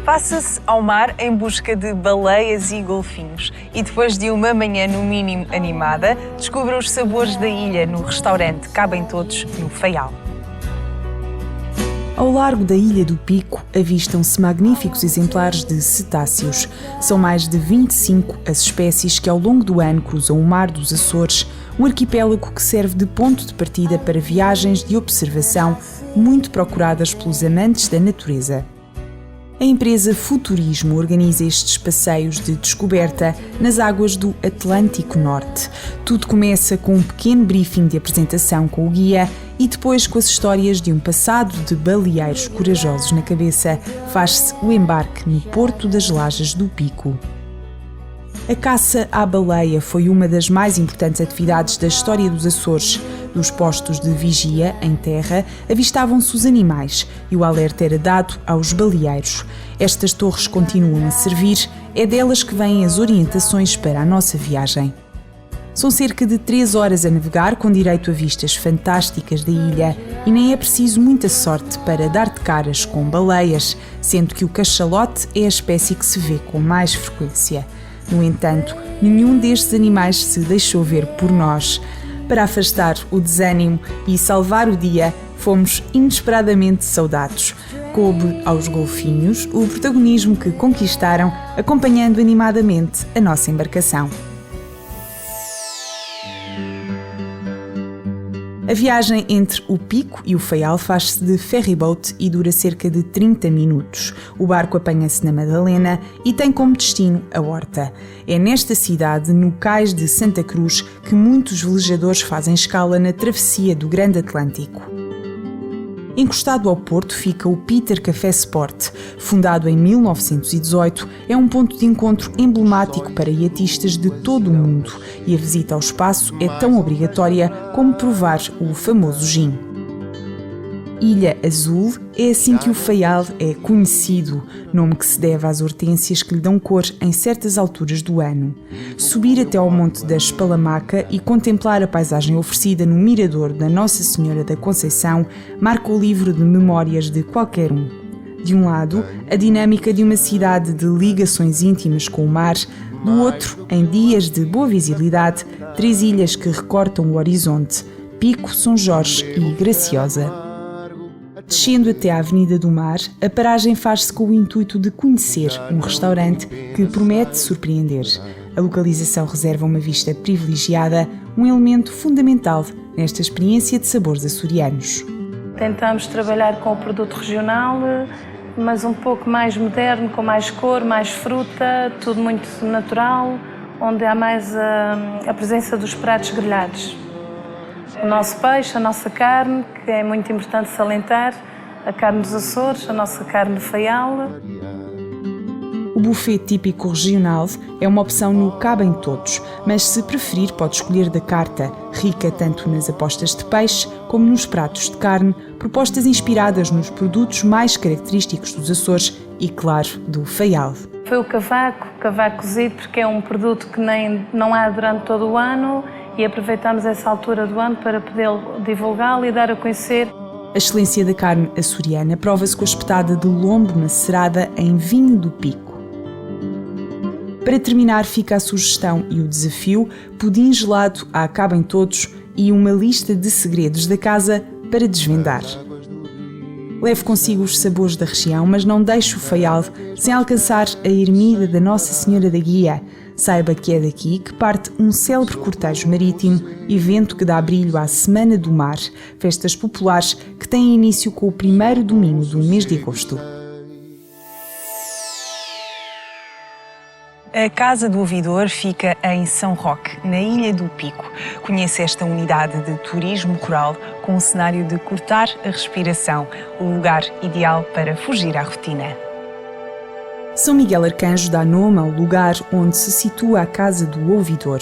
Passa-se ao mar em busca de baleias e golfinhos e depois de uma manhã no mínimo animada, descubra os sabores da ilha no restaurante Cabem Todos, no Faial. Ao largo da Ilha do Pico avistam-se magníficos exemplares de cetáceos. São mais de 25 as espécies que ao longo do ano cruzam o mar dos Açores, um arquipélago que serve de ponto de partida para viagens de observação muito procuradas pelos amantes da natureza. A empresa Futurismo organiza estes passeios de descoberta nas águas do Atlântico Norte. Tudo começa com um pequeno briefing de apresentação com o guia e depois, com as histórias de um passado de baleeiros corajosos na cabeça, faz-se o embarque no Porto das Lajes do Pico. A caça à baleia foi uma das mais importantes atividades da história dos Açores. Dos postos de vigia em terra avistavam-se os animais e o alerta era dado aos baleeiros. Estas torres continuam a servir, é delas que vêm as orientações para a nossa viagem. São cerca de 3 horas a navegar, com direito a vistas fantásticas da ilha, e nem é preciso muita sorte para dar de caras com baleias, sendo que o cachalote é a espécie que se vê com mais frequência. No entanto, nenhum destes animais se deixou ver por nós. Para afastar o desânimo e salvar o dia, fomos inesperadamente saudados. Coube aos golfinhos o protagonismo que conquistaram, acompanhando animadamente a nossa embarcação. A viagem entre o Pico e o Faial faz-se de ferryboat e dura cerca de 30 minutos. O barco apanha-se na Madalena e tem como destino a Horta. É nesta cidade, no cais de Santa Cruz, que muitos velejadores fazem escala na travessia do Grande Atlântico. Encostado ao porto fica o Peter Café Sport. Fundado em 1918, é um ponto de encontro emblemático para iatistas de todo o mundo e a visita ao espaço é tão obrigatória como provar o famoso gin. Ilha Azul é assim que o Faial é conhecido, nome que se deve às hortênsias que lhe dão cor em certas alturas do ano. Subir até ao Monte da Espalamaca e contemplar a paisagem oferecida no mirador da Nossa Senhora da Conceição marca o livro de memórias de qualquer um. De um lado, a dinâmica de uma cidade de ligações íntimas com o mar, do outro, em dias de boa visibilidade, 3 ilhas que recortam o horizonte: Pico, São Jorge e Graciosa. Descendo até à Avenida do Mar, a paragem faz-se com o intuito de conhecer um restaurante que promete surpreender. A localização reserva uma vista privilegiada, um elemento fundamental nesta experiência de sabores açorianos. Tentamos trabalhar com o produto regional, mas um pouco mais moderno, com mais cor, mais fruta, tudo muito natural, onde há mais a presença dos pratos grelhados. O nosso peixe, a nossa carne, que é muito importante salientar, a carne dos Açores, a nossa carne do Faial. O buffet típico regional é uma opção no Cabem Todos, mas se preferir pode escolher da carta, rica tanto nas apostas de peixe como nos pratos de carne, propostas inspiradas nos produtos mais característicos dos Açores e, claro, do Faial. Foi o cavaco cozido, porque é um produto que não há durante todo o ano, e aproveitamos essa altura do ano para poder divulgá-lo e dar a conhecer. A excelência da carne açoriana prova-se com a espetada de lombo macerada em vinho do Pico. Para terminar, fica a sugestão e o desafio: pudim gelado à Cabem Todos e uma lista de segredos da casa para desvendar. Leve consigo os sabores da região, mas não deixe o Faial sem alcançar a ermida da Nossa Senhora da Guia. Saiba que é daqui que parte um célebre cortejo marítimo, evento que dá brilho à Semana do Mar, festas populares que têm início com o primeiro domingo do mês de agosto. A Casa do Ouvidor fica em São Roque, na Ilha do Pico. Conhece esta unidade de turismo rural com um cenário de cortar a respiração, o lugar ideal para fugir à rotina. São Miguel Arcanjo dá nome ao lugar onde se situa a Casa do Ouvidor,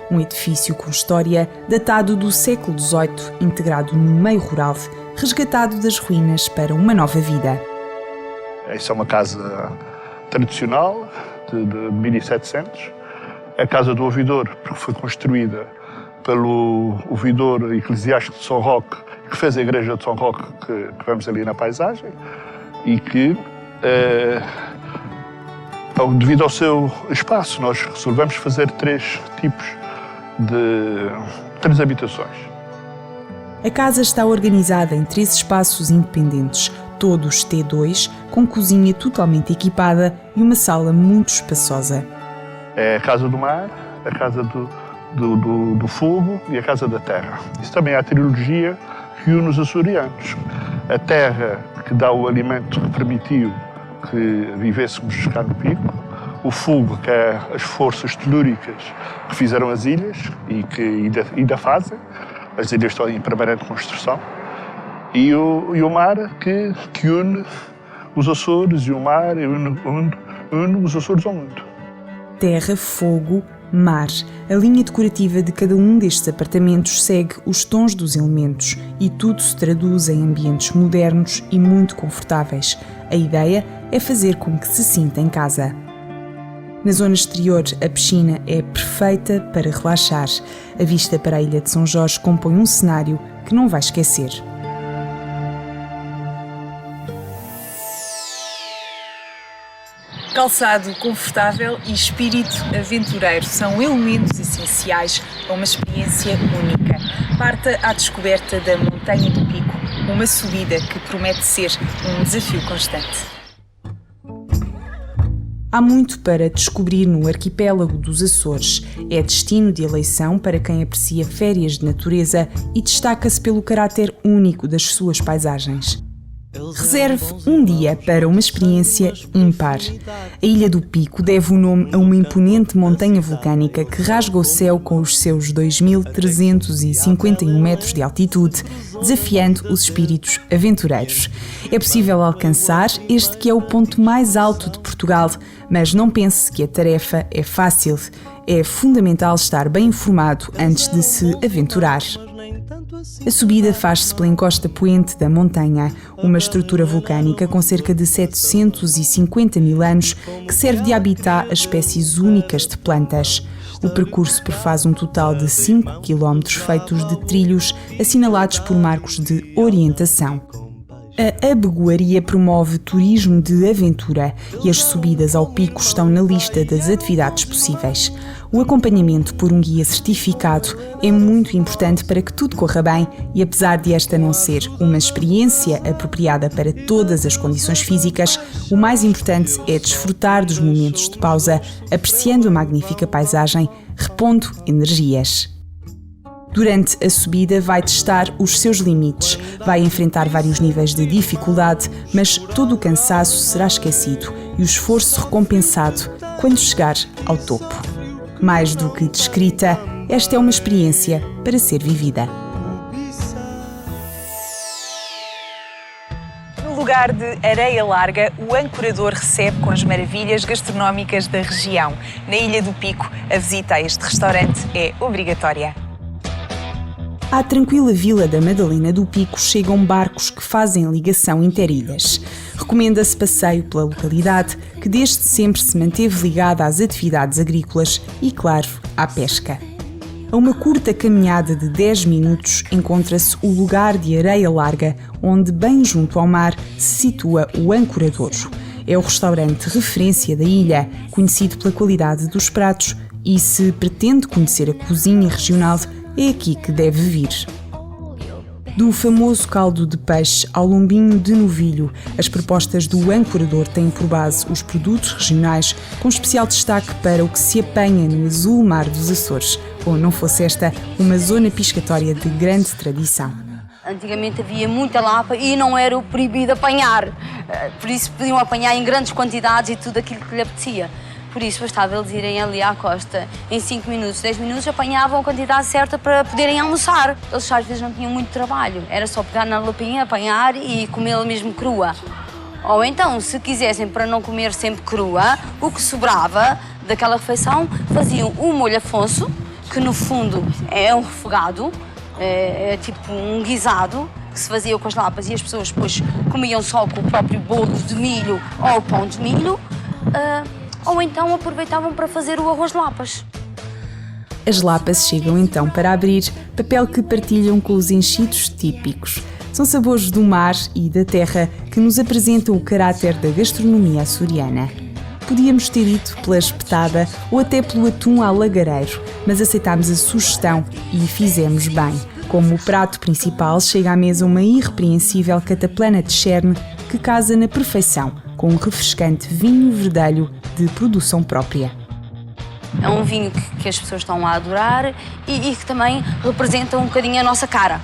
um edifício com história datado do século XVIII, integrado no meio rural, resgatado das ruínas para uma nova vida. Essa é uma casa tradicional de 1700. A Casa do Ouvidor, porque foi construída pelo ouvidor eclesiástico de São Roque, que fez a igreja de São Roque, que vemos ali na paisagem, e que, devido ao seu espaço, nós resolvemos fazer três habitações. A casa está organizada em 3 espaços independentes, todos T2, com cozinha totalmente equipada e uma sala muito espaçosa. É a Casa do Mar, a Casa do Fogo e a Casa da Terra. Isso também é a trilogia que une os açorianos. A terra, que dá o alimento que permitiu que vivêssemos cá no Pico. O fogo, que é as forças telúricas que fizeram as ilhas e que ainda fazem. As ilhas estão em permanente construção. E o mar, que une os Açores, e o mar une os Açores ao mundo. Terra, fogo, mar. A linha decorativa de cada um destes apartamentos segue os tons dos elementos e tudo se traduz em ambientes modernos e muito confortáveis. A ideia é fazer com que se sinta em casa. Na zona exterior, a piscina é perfeita para relaxar. A vista para a Ilha de São Jorge compõe um cenário que não vai esquecer. Calçado confortável e espírito aventureiro são elementos essenciais a uma experiência única. Parta à descoberta da Montanha do Pico, uma subida que promete ser um desafio constante. Há muito para descobrir no arquipélago dos Açores. É destino de eleição para quem aprecia férias de natureza e destaca-se pelo caráter único das suas paisagens. Reserve um dia para uma experiência ímpar. A Ilha do Pico deve o nome a uma imponente montanha vulcânica que rasga o céu com os seus 2.351 metros de altitude, desafiando os espíritos aventureiros. É possível alcançar este que é o ponto mais alto de Portugal, mas não pense que a tarefa é fácil. É fundamental estar bem informado antes de se aventurar. A subida faz-se pela encosta poente da montanha, uma estrutura vulcânica com cerca de 750 mil anos que serve de habitat a espécies únicas de plantas. O percurso prefaz um total de 5 km feitos de trilhos assinalados por marcos de orientação. A abegoaria promove turismo de aventura e as subidas ao pico estão na lista das atividades possíveis. O acompanhamento por um guia certificado é muito importante para que tudo corra bem e, apesar de esta não ser uma experiência apropriada para todas as condições físicas, o mais importante é desfrutar dos momentos de pausa, apreciando a magnífica paisagem, repondo energias. Durante a subida vai testar os seus limites, vai enfrentar vários níveis de dificuldade, mas todo o cansaço será esquecido e o esforço recompensado quando chegar ao topo. Mais do que descrita, esta é uma experiência para ser vivida. No lugar de areia larga, o ancorador recebe com as maravilhas gastronómicas da região. Na Ilha do Pico, a visita a este restaurante é obrigatória. À tranquila vila da Madalena do Pico chegam barcos que fazem ligação interilhas. Recomenda-se passeio pela localidade, que desde sempre se manteve ligada às atividades agrícolas e, claro, à pesca. A uma curta caminhada de 10 minutos encontra-se o lugar de areia larga, onde, bem junto ao mar, se situa o Ancoradouro. É o restaurante referência da ilha, conhecido pela qualidade dos pratos, e se pretende conhecer a cozinha regional, é aqui que deve vir. Do famoso caldo de peixe ao lombinho de novilho, as propostas do Ancorador têm por base os produtos regionais, com especial destaque para o que se apanha no azul mar dos Açores, ou não fosse esta uma zona pescatória de grande tradição. Antigamente havia muita lapa e não era o proibido apanhar, por isso podiam apanhar em grandes quantidades e tudo aquilo que lhe apetecia. Por isso bastava eles irem ali à costa, em 5 minutos, 10 minutos, apanhavam a quantidade certa para poderem almoçar. Eles às vezes não tinham muito trabalho, era só pegar na lapinha, apanhar e comê-la mesmo crua. Ou então, se quisessem para não comer sempre crua, o que sobrava daquela refeição, faziam um molho Afonso, que no fundo é um refogado, é tipo um guisado, que se fazia com as lapas e as pessoas depois comiam só com o próprio bolo de milho ou pão de milho, ou então aproveitavam para fazer o arroz de lapas. As lapas chegam então para abrir, papel que partilham com os enchidos típicos. São sabores do mar e da terra que nos apresentam o caráter da gastronomia açoriana. Podíamos ter ido pela espetada ou até pelo atum ao lagareiro, mas aceitámos a sugestão e fizemos bem. Como prato principal, chega à mesa uma irrepreensível cataplana de cherne que casa na perfeição com um refrescante vinho verdelho de produção própria. É um vinho que as pessoas estão a adorar e que também representa um bocadinho a nossa cara.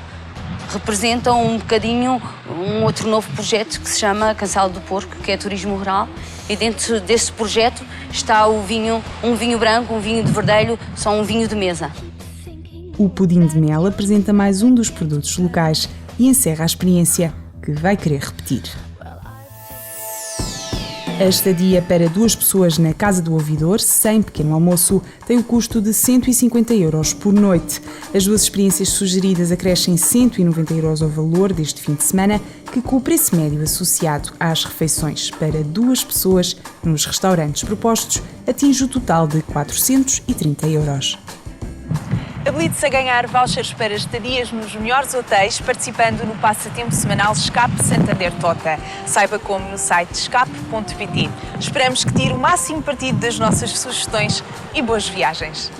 Representa um bocadinho um outro novo projeto que se chama Cancelo do Porco, que é turismo rural. E dentro desse projeto está um vinho branco, um vinho de verdelho, só um vinho de mesa. O pudim de mel apresenta mais um dos produtos locais e encerra a experiência que vai querer repetir. A estadia para 2 pessoas na Casa do Ouvidor, sem pequeno almoço, tem o custo de 150 € por noite. As 2 experiências sugeridas acrescem 190 € ao valor deste fim de semana, que com o preço médio associado às refeições para 2 pessoas nos restaurantes propostos, atinge o total de 430 €. Habilite-se a ganhar vouchers para estadias nos melhores hotéis, participando no passatempo semanal Escape Santander Tota. Saiba como no site escape.pt. Esperamos que tire o máximo partido das nossas sugestões e boas viagens.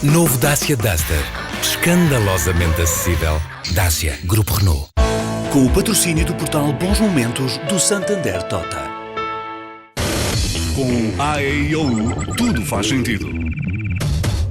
Novo Dacia Duster. Escandalosamente acessível. Dacia Grupo Renault. Com o patrocínio do portal Bons Momentos do Santander Tota. Com a AEIOU, tudo faz sentido.